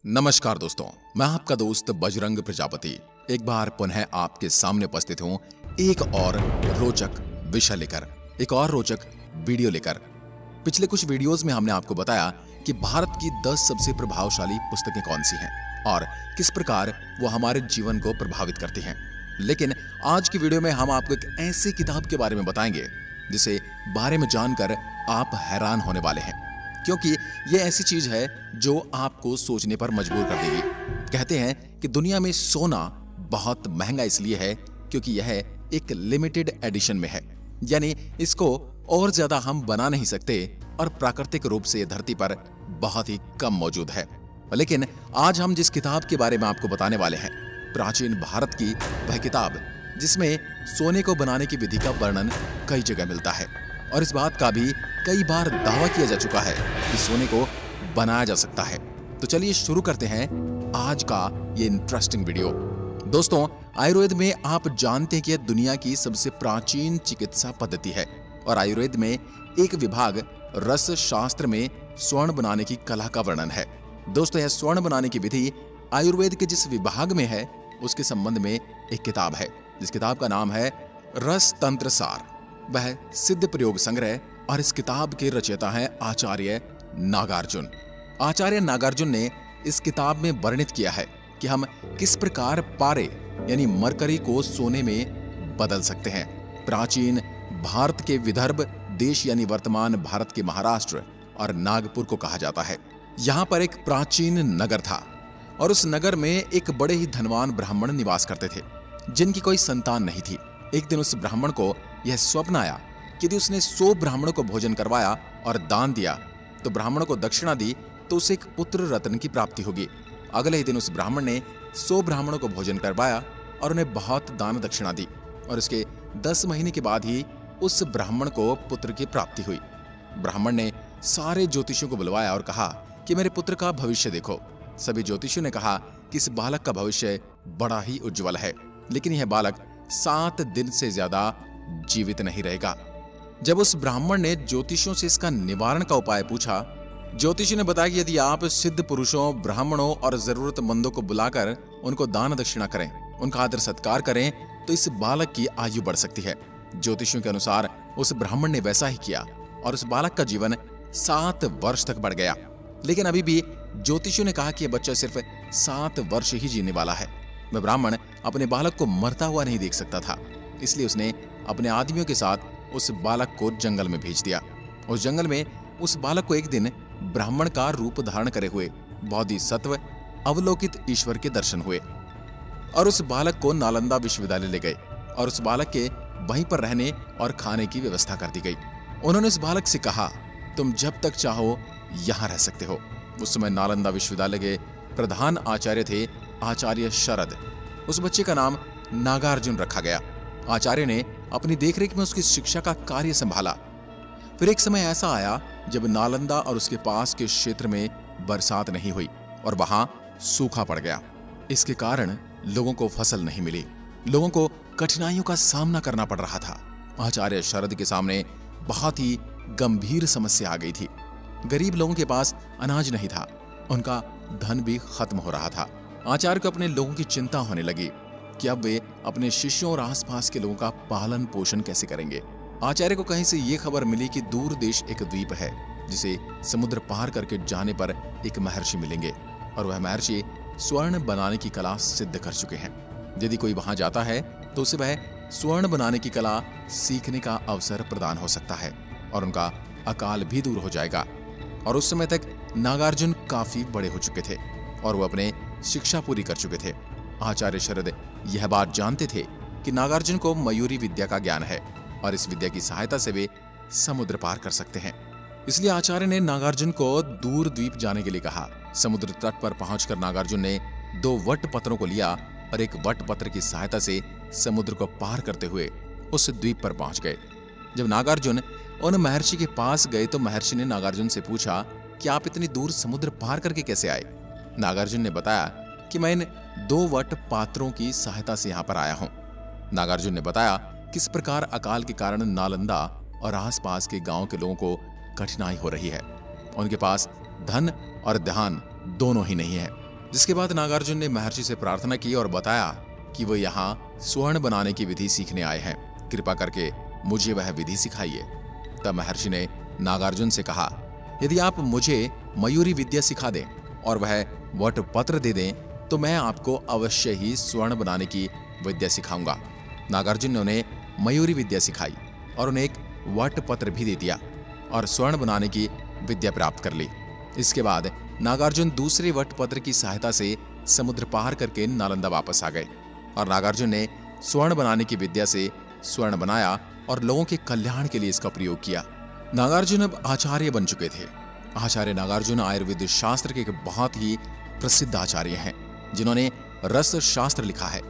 नमस्कार दोस्तों, मैं आपका दोस्त बजरंग प्रजापति एक बार पुनः आपके सामने उपस्थित हूं एक और रोचक विषय लेकर, एक और रोचक वीडियो लेकर। पिछले कुछ वीडियोस में हमने आपको बताया कि भारत की 10 सबसे प्रभावशाली पुस्तकें कौन सी हैं और किस प्रकार वो हमारे जीवन को प्रभावित करती हैं। लेकिन आज की वीडियो में हम आपको एक ऐसी किताब के बारे में बताएंगे जिसे बारे में जानकर आप हैरान होने वाले हैं, क्योंकि ये ऐसी चीज है जो आपको सोचने पर मजबूर कर देगी। कहते हैं कि दुनिया में सोना बहुत महंगा इसलिए है क्योंकि यह एक लिमिटेड एडिशन में है, यानी इसको और ज्यादा हम बना नहीं सकते और प्राकृतिक रूप से धरती पर बहुत ही कम मौजूद है। लेकिन आज हम जिस किताब के बारे में आपको बताने वाले हैं, प्राचीन भारत की वह किताब जिसमें सोने को बनाने की विधि का वर्णन कई जगह मिलता है और इस बात का भी कई बार दावा किया जा चुका है कि सोने को बनाया जा सकता है। तो चलिए शुरू करते हैं आज का ये इंटरेस्टिंग वीडियो। दोस्तों, आयुर्वेद में आप जानते हैं कि यह दुनिया की सबसे प्राचीन चिकित्सा पद्धति है और आयुर्वेद में एक विभाग रस शास्त्र में स्वर्ण बनाने की कला का वर्णन है। दोस्तों, यह स्वर्ण बनाने की विधि आयुर्वेद के जिस विभाग में है उसके संबंध में एक किताब है जिस किताब का नाम है रस तंत्र सार। वह सिद्ध प्रयोग संग्रह और इस किताब के रचयिता हैं आचार्य नागार्जुन। आचार्य नागार्जुन ने इस किताब में वर्णित किया है कि हम किस प्रकार पारे यानी मरकरी को सोने में बदल सकते हैं। प्राचीन भारत के विदर्भ देश यानी वर्तमान भारत के महाराष्ट्र और नागपुर को कहा जाता है। यहाँ पर एक प्राचीन नगर था और उस नगर में एक बड़े ही धनवान ब्राह्मण निवास करते थे जिनकी कोई संतान नहीं थी। एक दिन उस ब्राह्मण को यह स्वप्न आया कि यदि उसने 100 ब्राह्मणों को भोजन करवाया और दान दिया तो ब्राह्मणों को दक्षिणा दी तो उसे एक पुत्र रत्न की प्राप्ति होगी। अगले ही दिन उस ब्राह्मण ने 100 ब्राह्मणों को भोजन करवाया और उन्हें बहुत दान दक्षिणा दी और उसके 10 महीने के बाद ही उस ब्राह्मण को पुत्र की प्राप्ति हुई। ब्राह्मण ने सारे ज्योतिषियों को बुलवाया और कहा कि मेरे पुत्र का भविष्य देखो। सभी ज्योतिषियों ने कहा कि इस बालक का भविष्य बड़ा ही उज्जवल है, लेकिन यह बालक 7 दिन से ज्यादा जीवित नहीं रहेगा। जब उस ब्राह्मण ने ज्योतिषियों से इसका निवारण का उपाय पूछा, ज्योतिषी ने बताया कि यदि आप सिद्ध पुरुषों, ब्राह्मणों और जरूरतमंदों को बुलाकर उनको दान दक्षिणा करें, उनका आदर सत्कार करें, तो इस बालक की आयु बढ़ सकती है। ज्योतिषियों के अनुसार उस ब्राह्मण ने वैसा ही किया और उस बालक का जीवन 7 वर्ष तक बढ़ गया। लेकिन अभी भी ज्योतिषियों ने कहा कि यह बच्चा सिर्फ 7 वर्ष ही जीने वाला है। वह ब्राह्मण अपने बालक को मरता हुआ नहीं देख सकता था, इसलिए उसने अपने आदमियों के साथ उस बालक को जंगल में भेज दिया। उस जंगल में उस बालक को एक दिन ब्राह्मण का रूप धारण करे हुए बोधिसत्व अवलोकित ईश्वर के दर्शन हुए और उस बालक को नालंदा विश्वविद्यालय ले गए और उस बालक के वहीं पर रहने और खाने की व्यवस्था कर दी गई। उन्होंने उस बालक से कहा, तुम जब तक चाहो यहाँ रह सकते हो। उस समय नालंदा विश्वविद्यालय के प्रधान आचार्य थे आचार्य शरद। उस बच्चे का नाम नागार्जुन रखा गया। आचार्य ने अपनी देखरेख में उसकी शिक्षा का कार्य संभाला। फिर एक समय ऐसा आया जब नालंदा और उसके पास के क्षेत्र में बरसात नहीं हुई और वहां सूखा पड़ गया। इसके कारण लोगों को फसल नहीं मिली, लोगों को कठिनाइयों का सामना करना पड़ रहा था। आचार्य शरद के सामने बहुत ही गंभीर समस्या आ गई थी। गरीब लोगों के पास अनाज नहीं था, उनका धन भी खत्म हो रहा था। आचार्य को अपने लोगों की चिंता होने लगी कि अब वे अपने शिष्यों और आसपास के लोगों का पालन पोषण कैसे करेंगे। आचार्य को कहीं से ये खबर मिली कि दूर देश एक द्वीप है जिसे समुद्र पार करके जाने पर एक महर्षि मिलेंगे और वह महर्षि स्वर्ण बनाने की कला सिद्ध कर चुके हैं। यदि कोई वहां जाता है तो उसे वह स्वर्ण बनाने की कला सीखने का अवसर प्रदान हो सकता है और उनका अकाल भी दूर हो जाएगा। और उस समय तक नागार्जुन काफी बड़े हो चुके थे और वो अपने शिक्षा पूरी कर चुके थे। आचार्य शरद यह बात जानते थे कि नागार्जुन को मयूरी विद्या का ज्ञान है और इस विद्या की सहायता से वे समुद्र पार कर सकते हैं। इसलिए आचार्य ने नागार्जुन को दूर द्वीप जाने के लिए कहा। समुद्र तट पर पहुंचकर नागार्जुन ने 2 वट पत्रों को लिया और एक वट पत्र की सहायता से समुद्र को पार करते हुए उस द्वीप पर पहुंच गए। जब नागार्जुन उन महर्षि के पास गए तो महर्षि ने नागार्जुन से पूछा कि आप इतनी दूर समुद्र पार करके कैसे आए। नागार्जुन ने बताया कि मैं इन 2 वट पात्रों की सहायता से यहाँ पर आया हूँ। नागार्जुन ने बताया किस प्रकार अकाल के कारण नालंदा और आसपास के गांव के लोगों को कठिनाई हो रही है। उनके पास धन और ध्यान दोनों ही नहीं है जिसके बाद नागार्जुन ने महर्षि से प्रार्थना की और बताया कि वो यहाँ स्वर्ण बनाने की विधि सीखने आए हैं, कृपा करके मुझे वह विधि सिखाइए। तब महर्षि ने नागार्जुन से कहा, यदि आप मुझे मयूरी विद्या सिखा दें और वह वटपत्र दे दें तो मैं आपको अवश्य ही स्वर्ण बनाने की विद्या सिखाऊंगा। नागार्जुन ने उन्हें मयूरी विद्या सिखाई और उन्हें एक वटपत्र भी दे दिया और स्वर्ण बनाने की विद्या प्राप्त कर ली। इसके बाद नागार्जुन दूसरे वटपत्र की सहायता से समुद्र पार करके नालंदा वापस आ गए और नागार्जुन ने स्वर्ण बनाने की विद्या से स्वर्ण बनाया और लोगों के कल्याण के लिए इसका प्रयोग किया। नागार्जुन अब आचार्य बन चुके थे। आचार्य नागार्जुन आयुर्वेद शास्त्र के एक बहुत ही प्रसिद्ध आचार्य हैं, जिन्होंने रस शास्त्र लिखा है।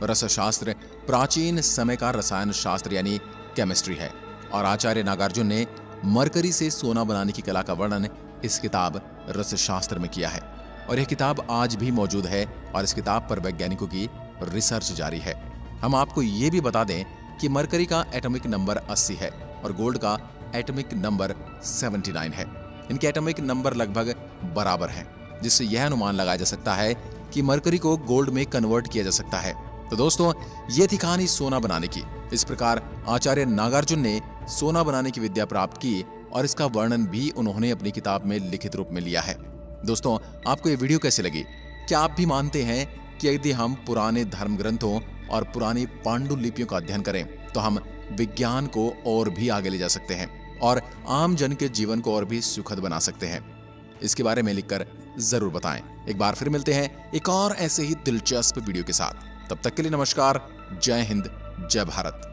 रस शास्त्र प्राचीन समय का रसायन शास्त्र यानी केमिस्ट्री है और आचार्य नागार्जुन ने मरकरी से सोना बनाने की कला का वर्णन इस किताब रस शास्त्र में किया है और यह किताब आज भी मौजूद है और इस किताब पर वैज्ञानिकों की रिसर्च जारी है। हम आपको ये भी बता दें कि मरकरी का एटॉमिक नंबर 80 है और गोल्ड का एटॉमिक नंबर 79 है। इनके एटॉमिक नंबर लगभग बराबर हैं, जिससे यह अनुमान लगाया जा सकता है कि मरकरी को गोल्ड में कन्वर्ट किया जा सकता है। तो दोस्तों, ये थी कहानी सोना बनाने की। इस प्रकार आचार्य नागार्जुन ने सोना बनाने की विद्या प्राप्त की और इसका वर्णन भी उन्होंने अपनी किताब में लिखित रूप में लिया है। दोस्तों, आपको ये वीडियो कैसी लगी? क्या आप भी मानते हैं कि यदि हम पुराने धर्म ग्रंथों और पुरानी पांडुलिपियों का अध्ययन करें तो हम विज्ञान को और भी आगे ले जा सकते हैं और आम जन के जीवन को और भी सुखद बना सकते हैं? इसके बारे में लिखकर जरूर बताएं। एक बार फिर मिलते हैं एक और ऐसे ही दिलचस्प वीडियो के साथ। तब तक के लिए नमस्कार, जय हिंद, जय भारत।